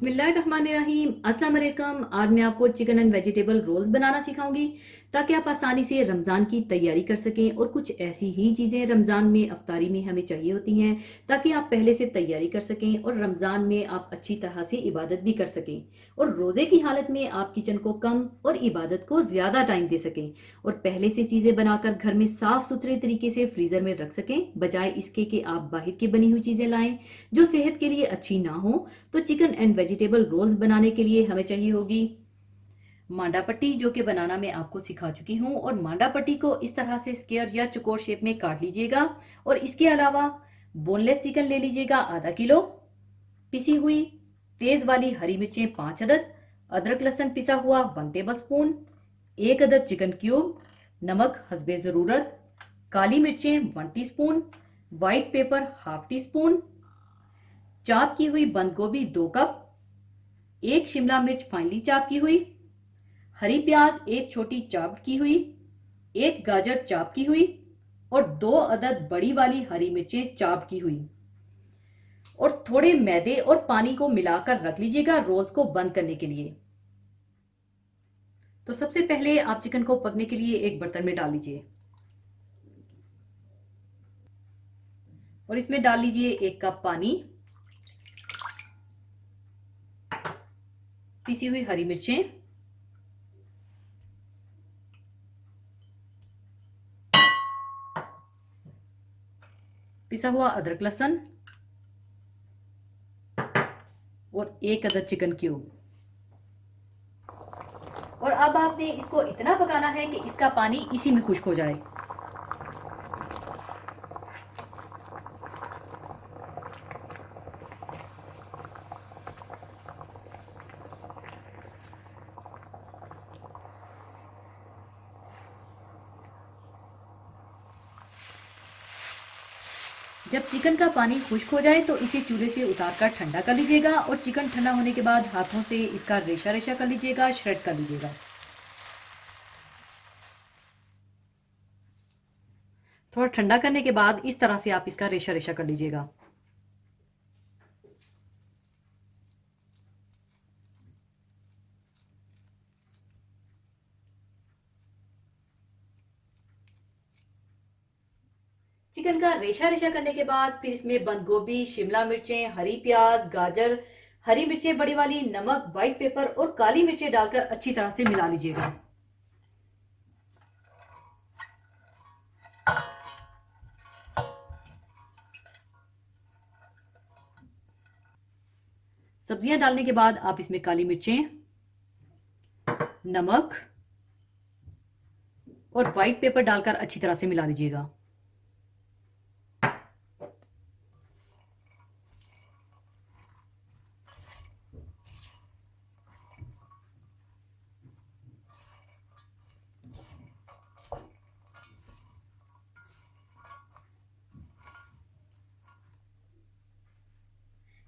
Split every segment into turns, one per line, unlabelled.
बिस्मिल्लाहिर्रहमानिर्रहीम। अस्सलाम वालेकुम। आज मैं आपको चिकन एंड वेजिटेबल रोल्स बनाना सिखाऊंगी ताकि आप आसानी से रमज़ान की तैयारी कर सकें। और कुछ ऐसी ही चीज़ें रमज़ान में अफ्तारी में हमें चाहिए होती हैं ताकि आप पहले से तैयारी कर सकें और रमज़ान में आप अच्छी तरह से इबादत भी कर सकें और रोज़े की हालत में आप किचन को कम और इबादत को ज़्यादा टाइम दे सकें और पहले से चीज़ें बनाकर घर में साफ़ सुथरे तरीके से फ्रीज़र में रख सकें, बजाय इसके कि आप बाहर की बनी हुई चीज़ें लाएं जो सेहत के लिए अच्छी ना हो। तो चिकन एंड वेजिटेबल रोल्स बनाने के लिए हमें चाहिए होगी मांडा पट्टी, जो कि बनाना मैं आपको सिखा चुकी हूँ। और मांडा पट्टी को इस तरह से स्क्वायर या चौकोर शेप में काट लीजिएगा। और इसके अलावा बोनलेस चिकन ले लीजिएगा आधा किलो, पिसी हुई तेज वाली हरी मिर्चें 5 अदद, अदरक लहसुन पिसा हुआ 1 टेबल स्पून, 1 अदद चिकन क्यूब, नमक हस्बे ज़रूरत, काली मिर्चें 1 teaspoon, white paper half tea spoon, चाप की हुई बंद गोभी 2 कप, 1 शिमला मिर्च फाइनली चाप की हुई, हरी प्याज 1 छोटी चाप की हुई, 1 गाजर चाप की हुई और 2 अदद बड़ी वाली हरी मिर्चें चाप की हुई। और थोड़े मैदे और पानी को मिलाकर रख लीजिएगा रोल्स को बंद करने के लिए। तो सबसे पहले आप चिकन को पकने के लिए एक बर्तन में डाल लीजिए और इसमें डाल लीजिए 1 कप पानी, पिसी हुई हरी मिर्चें, पिसा हुआ अदरक लहसुन और 1 अदद चिकन क्यूब। और अब आपने इसको इतना पकाना है कि इसका पानी इसी में खुश्क हो जाए। जब चिकन का पानी खुश्क हो जाए तो इसे चूल्हे से उतार कर ठंडा कर लीजिएगा और चिकन ठंडा होने के बाद हाथों से इसका रेशा रेशा कर लीजिएगा, श्रेड कर लीजिएगा। थोड़ा ठंडा करने के बाद इस तरह से आप इसका रेशा रेशा कर लीजिएगा। चिकन का रेशा रेशा करने के बाद फिर इसमें बंद गोभी, शिमला मिर्चें, हरी प्याज, गाजर, हरी मिर्चें बड़ी वाली, नमक, व्हाइट पेपर और काली मिर्चें डालकर अच्छी तरह से मिला लीजिएगा। सब्जियां डालने के बाद आप इसमें काली मिर्चें, नमक और व्हाइट पेपर डालकर अच्छी तरह से मिला लीजिएगा।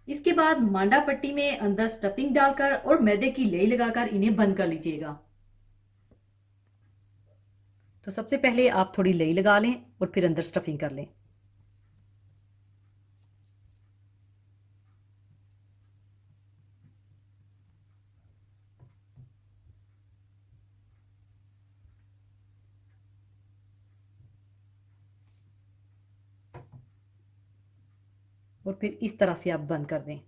इसके बाद मांडा पट्टी में अंदर स्टफिंग डालकर और मैदे की लेई लगाकर इन्हें बंद कर लीजिएगा। तो सबसे पहले आप थोड़ी लेई लगा लें और फिर अंदर स्टफिंग कर लें। और फिर इस तरह से आप बंद कर दें।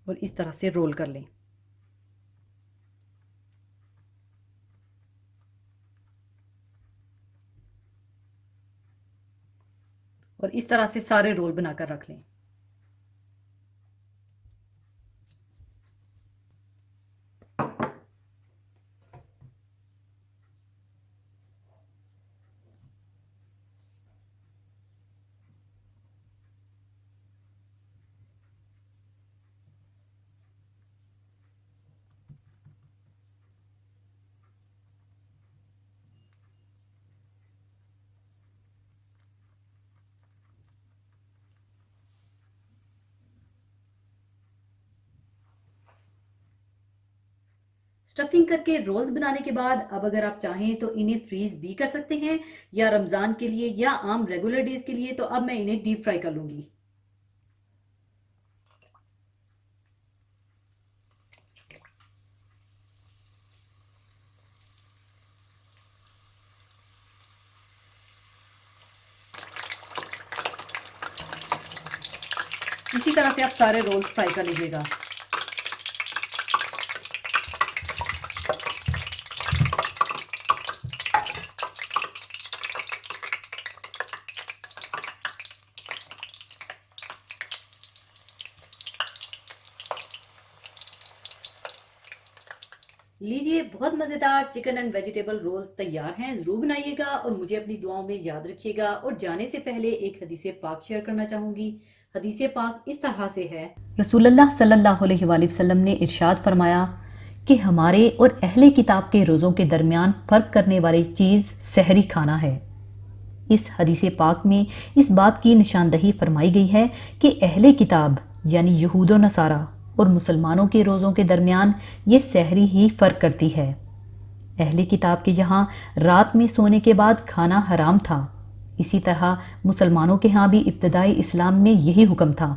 और इस तरह से रोल कर लें। और इस तरह से सारे रोल बनाकर रख लें। स्टफिंग करके रोल्स बनाने के बाद अब अगर आप चाहें तो इन्हें फ्रीज भी कर सकते हैं, या रमज़ान के लिए या आम रेगुलर डेज के लिए तो अब मैं इन्हें डीप फ्राई कर लूँगी। इसी तरह से आप सारे रोल्स फ्राई कर लीजिएगा। लीजिए, बहुत मज़ेदार चिकन एंड वेजिटेबल रोल्स तैयार हैं। ज़रूर बनाइएगा और मुझे अपनी दुआओं में याद रखिएगा। और जाने से पहले एक हदीस पाक शेयर करना चाहूँगी। हदीस पाक इस तरह से है, रसूलुल्लाह सल्लल्लाहु अलैहि वसल्लम ने इरशाद फरमाया कि हमारे और अहले किताब के रोज़ों के दरमियान फ़र्क करने वाली चीज़ सहरी खाना है। इस हदीस पाक में इस बात की निशानदही फरमाई गई है कि अहले किताब यानी यहूद व नसारा और मुसलमानों के रोज़ों के दरमियान ये सहरी ही फ़र्क करती है। अहले किताब के यहाँ रात में सोने के बाद खाना हराम था। इसी तरह मुसलमानों के यहाँ भी इब्तदाई इस्लाम में यही हुक्म था,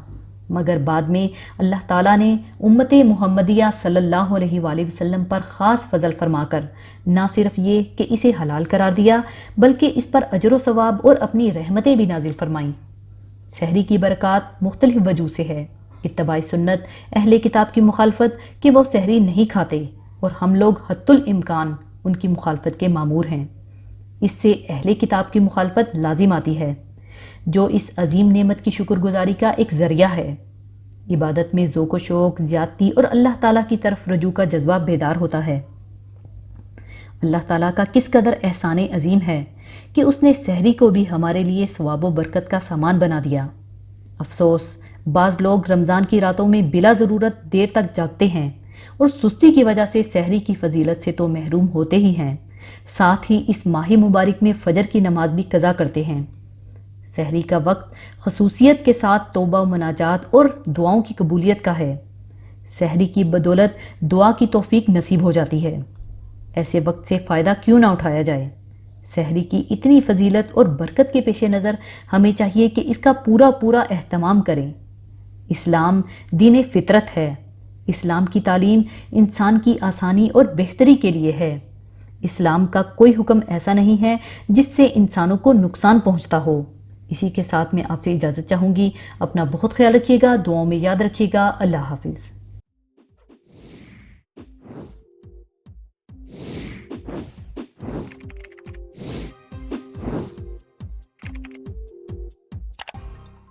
मगर बाद में अल्लाह ताला ने उम्मत मुहम्मदिया सल्लल्लाहु अलैहि वसल्लम पर ख़ास फजल फरमाकर ना सिर्फ ये कि इसे हलाल करार दिया, बल्कि इस पर अजर व सवाब और अपनी रहमतें भी नाजिल फरमाईं। सहरी की बरक़ात मुख्तलिफ वजूह से है। इत्तबाई सुन्नत, अहले किताब की मुखालफत कि वो सहरी नहीं खाते, और हम लोग हत्तुल इम्कान उनकी मुखालफत के मामूर हैं। इससे अहले किताब की मुखालफत लाजिम आती है, जो इस अजीम नेमत की शुक्रगुजारी का एक ज़रिया है। इबादत में ज़ोक़ व शौक़, ज़्यादती और अल्लाह ताला की तरफ रजू का जज्बा बेदार होता है। अल्लाह ताला का किस कदर एहसान अजीम है कि उसने सहरी को भी हमारे लिए सवाब व बरकत का सामान बना दिया। अफसोस, बाज़ लोग रमज़ान की रातों में बिला ज़रूरत देर तक जागते हैं और सुस्ती की वजह से सहरी की फजीलत से तो महरूम होते ही हैं, साथ ही इस माही मुबारक में फ़जर की नमाज भी कज़ा करते हैं। सहरी का वक्त खसूसियत के साथ तौबा व मनाजात और दुआओं की कबूलियत का है। सहरी की बदौलत दुआ की तौफीक नसीब हो जाती है। ऐसे वक्त से फ़ायदा क्यों ना उठाया जाए। सहरी की इतनी फजीलत और बरकत के पेश नज़र हमें चाहिए कि इसका पूरा पूरा एहतमाम करें। इस्लाम दीन फितरत है। इस्लाम की तालीम इंसान की आसानी और बेहतरी के लिए है। इस्लाम का कोई हुक्म ऐसा नहीं है जिससे इंसानों को नुकसान पहुंचता हो। इसी के साथ मैं आपसे इजाज़त चाहूँगी। अपना बहुत ख्याल रखिएगा, दुआओं में याद रखिएगा। अल्लाह हाफिज़।